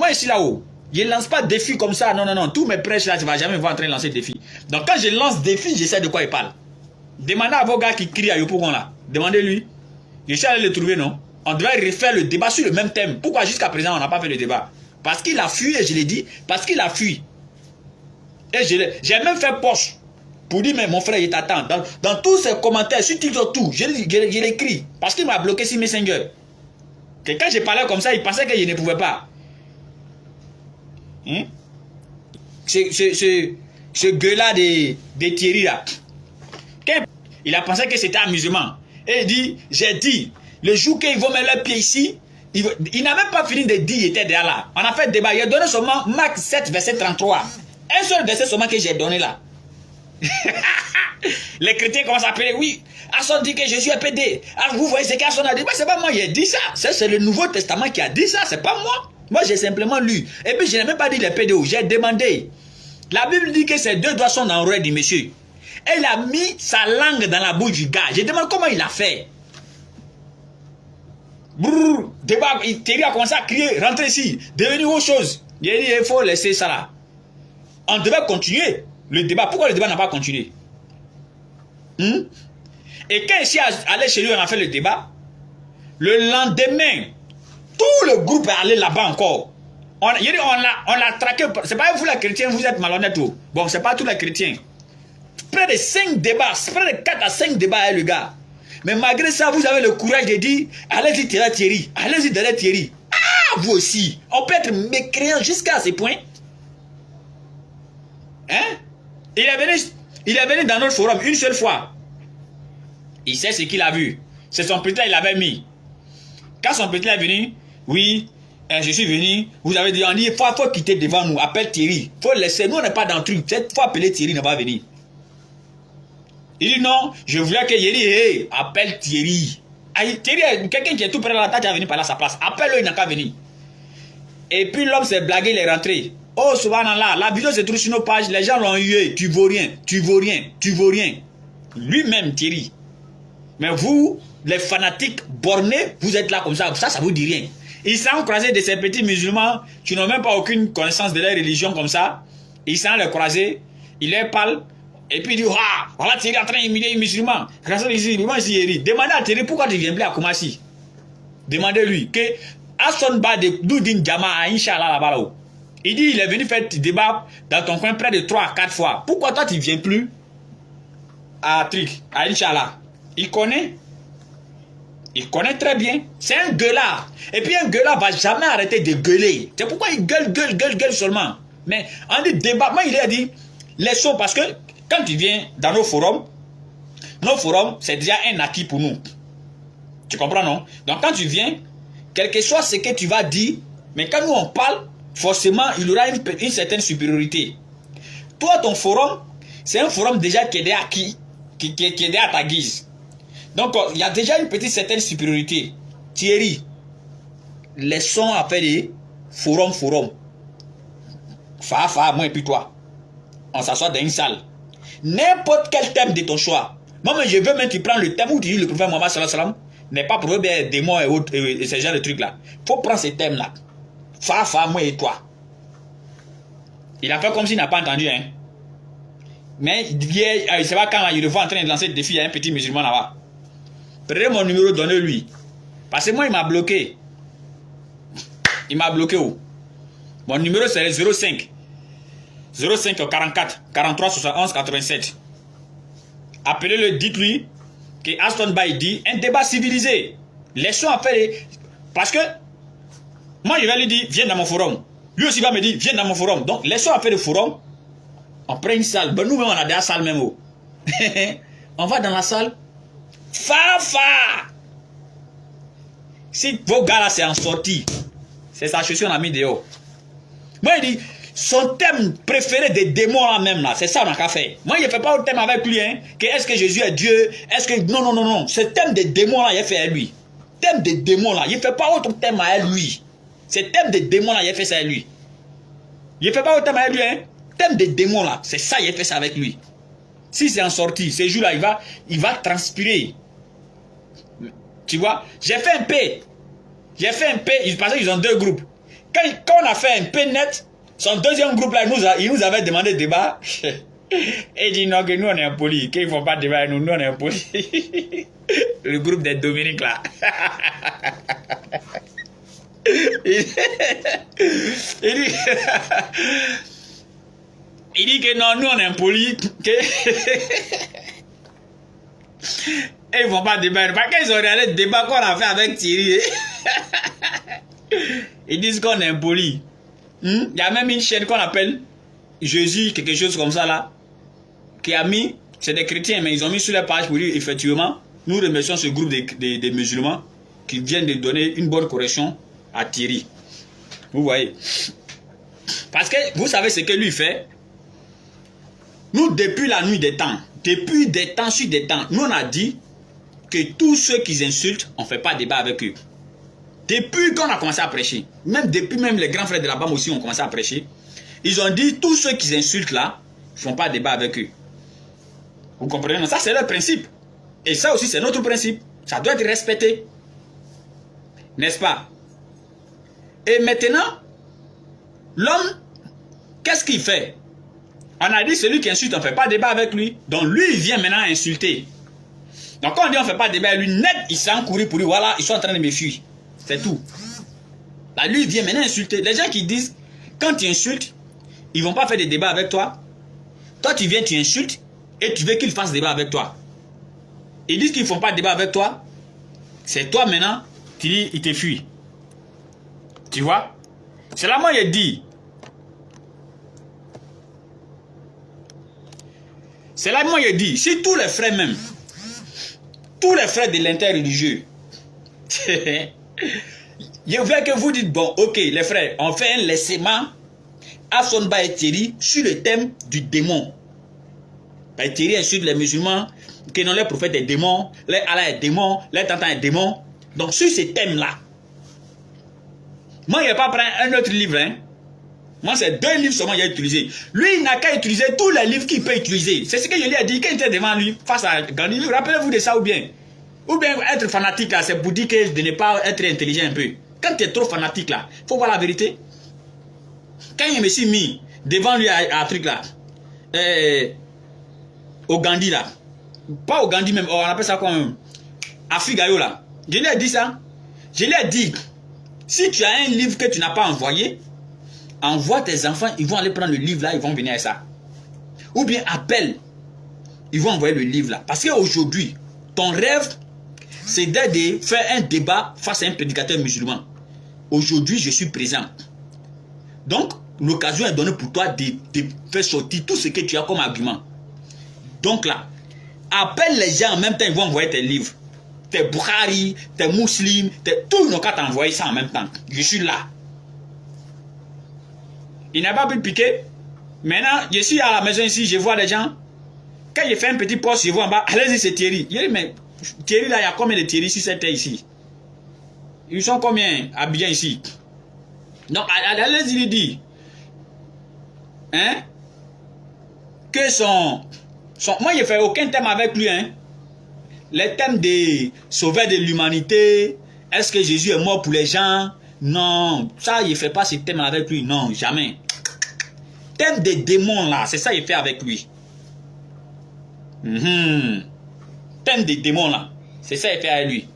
moi, ici là-haut, je ne lance pas de défi comme ça. Non, non, non. Tous mes prêches là, tu ne vas jamais me voir en train de lancer des défis. Donc, quand je lance des défis, je sais de quoi il parle. Demandez à vos gars qui crient à Yopougon là. Demandez-lui. Je suis allé le trouver, non? On devrait refaire le débat sur le même thème. Pourquoi jusqu'à présent, on n'a pas fait le débat? Parce qu'il a fui, et je l'ai dit. Parce qu'il a fui. Et j'ai même fait poche pour dire, mais mon frère, il t'attend. Dans tous ses commentaires, sur TikTok, tout, je l'écris. Parce qu'il m'a bloqué sur Messenger. Que quand je parlais comme ça, il pensait que je ne pouvais pas. Hein? Ce gueule-là de Thierry, là. Il a pensé que c'était amusement. Et il dit, j'ai dit, le jour qu'ils vont mettre leur pied ici, il n'a même pas fini de dire, il était derrière là. On a fait le débat. Il a donné seulement Marc 7, verset 33. Un seul verset seulement que j'ai donné là. Les chrétiens commencent à appeler, oui, Asson dit que Jésus est pédé. Ah, vous voyez ce qu'Asson a dit? C'est pas moi qui ai dit ça. C'est le Nouveau Testament qui a dit ça, c'est pas moi. Moi, j'ai simplement lu. Et puis, je n'ai même pas dit les pédés. J'ai demandé. La Bible dit que ces deux doigts sont dans l'oreille du monsieur. Elle a mis sa langue dans la bouche du gars. Je demande comment il a fait. Brrr, débat, Thierry a commencé à crier, rentrez ici, devenir autre chose. Il a dit, il faut laisser ça là. On devait continuer le débat. Pourquoi le débat n'a pas continué? Et quand ici allé chez lui, on a fait le débat. Le lendemain, tout le groupe est allé là-bas encore. On l'a traqué. C'est pas vous les chrétiens, vous êtes malhonnêtes. Bon, c'est pas tous les chrétiens. Près de 5 débats, près de 4 à 5 débats, le gars. Mais malgré ça, vous avez le courage de dire, allez-y derrière Thierry, allez-y derrière Thierry. Ah, vous aussi. On peut être mécréant jusqu'à ce point. Hein? Il est venu dans notre forum une seule fois. Il sait ce qu'il a vu. C'est son petit, il l'avait mis. Quand son petit est venu, oui, je suis venu, vous avez dit, on dit, il faut quitter devant nous, appelle Thierry. Il faut laisser, nous on n'est pas dans le truc. Il faut appeler Thierry, il ne va pas venir. Il dit non, je voulais que Thierry, hey, appelle Thierry. Thierry, quelqu'un qui est tout près de la tête, il est venu parler à sa place. Appelle-le, il n'a qu'à venir. Et puis l'homme s'est blagué, il est rentré. Oh, subhanallah, la vidéo se trouve sur nos pages, les gens l'ont eu, tu vaux rien, tu vaux rien, tu vaux rien. Lui-même, Thierry. Mais vous, les fanatiques bornés, vous êtes là comme ça vous dit rien. Ils sont croisés de ces petits musulmans qui n'ont même pas aucune connaissance de leur religion comme ça. Ils sont les croisés, ils leur parlent, et puis ils disent, ah, voilà Thierry est en train d'humilier les musulmans. Demandez à Thierry pourquoi tu ne viens plus à Koumassi. Demandez-lui que Asson Ba de Doudine Djama à Inch'Allah là-bas là-haut. Il dit, il est venu faire du débat dans ton coin près de 3 à 4 fois. Pourquoi toi tu ne viens plus à Inch'Allah? Il connaît. Il connaît très bien. C'est un gueulard. Et puis un gueulard ne va jamais arrêter de gueuler. C'est pourquoi il gueule seulement. Mais on dit débat. Moi, il a dit, laissons, parce que quand tu viens dans nos forums, c'est déjà un acquis pour nous. Tu comprends, non? Donc quand tu viens, quel que soit ce que tu vas dire, mais quand nous on parle, forcément, il y aura une certaine supériorité. Toi, ton forum, c'est un forum déjà qui est déjà acquis, qui est déjà à ta guise. Donc, il y a déjà une petite certaine supériorité. Thierry, laissons à faire des forums. Moi et puis toi. On s'assoit dans une salle. N'importe quel thème de ton choix. Moi, je veux même que tu prends le thème où tu dis le prophète Mohammed sallallahu alayhi wa sallam n'est pas pour des démons et autres, et ce genre de trucs-là. Il faut prendre ces thèmes-là. Moi et toi. Il a fait comme s'il n'a pas entendu, hein. Mais hier, il se va quand il le voit en train de lancer le défi, il y a un petit musulman là-bas. Prenez mon numéro, donnez-lui. Parce que moi, il m'a bloqué. Il m'a bloqué où? Mon numéro, c'est 05 44 43 71 87. Appelez-le, dites-lui que Aston Bay dit un débat civilisé. Laissons appeler. Parce que moi, je vais lui dire, viens dans mon forum. Lui aussi va me dire, viens dans mon forum. Donc, laissons appeler le forum. On prend une salle. Ben, nous-mêmes, on a déjà salle même. On va dans la salle. Si vos gars là, c'est en sortie, c'est sa chaussure, on a mis dehors. Moi, il dit, son thème préféré des démons là même là, c'est ça on a qu'à faire. Moi, il ne fait pas autre thème avec lui, hein, que est-ce que Jésus est Dieu, est-ce que... Non. Ce thème des démons là, il fait à lui. Thème des démons là, il ne fait pas autre thème à lui. Ce thème des démons là, il fait ça à lui. Il ne fait pas autre thème à lui, hein. Thème des démons là, c'est ça, il fait ça avec lui. Si c'est en sortie, ces jours-là, il va transpirer. Tu vois, j'ai fait un P. Parce qu'ils ont 2 groupes. Quand on a fait un peu net, son deuxième groupe là, il nous avait demandé débat. Et il dit non, que nous on est impolis, qu'ils ne font pas de débat, nous on est impolis. Le groupe des Dominiques là. il dit que non, nous on est impolis. Et ils ne font pas de débat. Parce qu'ils ont regardé le débat qu'on a fait avec Thierry. Ils disent qu'on est impoli. Il y a même une chaîne qu'on appelle Jésus, quelque chose comme ça là, qui a mis, c'est des chrétiens, mais ils ont mis sur la page pour dire effectivement, nous remercions ce groupe des musulmans qui viennent de donner une bonne correction à Thierry. Vous voyez. Parce que vous savez ce que lui fait. Nous, depuis la nuit des temps, depuis des temps sur des temps, nous on a dit que tous ceux qui insultent, on ne fait pas débat avec eux. Depuis qu'on a commencé à prêcher, même depuis même les grands frères de la BAM aussi ont commencé à prêcher, ils ont dit tous ceux qui insultent là, ne font pas débat avec eux. Vous comprenez? Ça c'est leur principe. Et ça aussi c'est notre principe. Ça doit être respecté. N'est-ce pas? Et maintenant, l'homme, qu'est-ce qu'il fait? On a dit celui qui insulte, on ne fait pas débat avec lui. Donc lui, il vient maintenant insulter. Donc quand on dit on ne fait pas débat avec lui, net, il s'est encouru pour lui, voilà, ils sont en train de me fuir. C'est tout. Là, lui, il vient maintenant insulter. Les gens qui disent, quand tu insultes, ils ne vont pas faire des débats avec toi. Toi, tu viens, tu insultes, et tu veux qu'ils fassent débat avec toi. Ils disent qu'ils ne font pas débat avec toi. C'est toi maintenant, tu dis, ils te fuient. Tu vois? C'est là, moi, il dit. C'est là, moi, il dit, si tous les frères même, tous les frères de l'interreligieux, je veux que vous dites, bon, ok, les frères, on fait un laissement à Sonba et Thierry sur le thème du démon. Ben, Thierry insulte les musulmans, que non, les prophètes est démon, les Allah est démon, les tantans est démon. Donc, sur ce thème-là, moi, il ne vais pas prendre un autre livre, hein. Moi, c'est 2 livres seulement qu'il a utilisé. Lui, il n'a qu'à utiliser tous les livres qu'il peut utiliser. C'est ce que je lui ai dit quand il était devant lui, face à Gandhi. Rappelez-vous de ça ou bien être fanatique, là, c'est pour dire que de ne pas être intelligent un peu. Quand tu es trop fanatique, là, il faut voir la vérité. Quand il me suis mis devant lui à un truc, là, au Gandhi, là, pas au Gandhi même, on appelle ça comme Afrigayo, là. Je lui ai dit ça. Je lui ai dit, si tu as un livre que tu n'as pas envoyé, envoie tes enfants, ils vont aller prendre le livre là, ils vont venir avec ça. Ou bien appelle, ils vont envoyer le livre là. Parce qu'aujourd'hui, ton rêve, c'est de faire un débat face à un prédicateur musulman. Aujourd'hui, je suis présent. Donc, l'occasion est donnée pour toi de faire sortir tout ce que tu as comme argument. Donc là, appelle les gens en même temps, ils vont envoyer tes livres. Tes Bukhari, tes musulmans, tout le monde va t'envoyer ça en même temps. Je suis là. Il n'a pas pu piquer. Maintenant, je suis à la maison ici, je vois les gens. Quand je fais un petit poste, je vois en bas, allez-y, c'est Thierry. Je dis, mais Thierry, là, il y a combien de Thierry sur cette terre ici? Ils sont combien habillés ici? Donc, allez-y, lui dire. Hein? Que moi, je ne fais aucun thème avec lui, hein? Les thèmes des sauveurs de l'humanité, est-ce que Jésus est mort pour les gens? Non, ça, il ne fait pas ce thème avec lui. Non, jamais. Thème des démons, là, c'est ça qu'il fait avec lui. Thème des démons, là, c'est ça qu'il fait avec lui.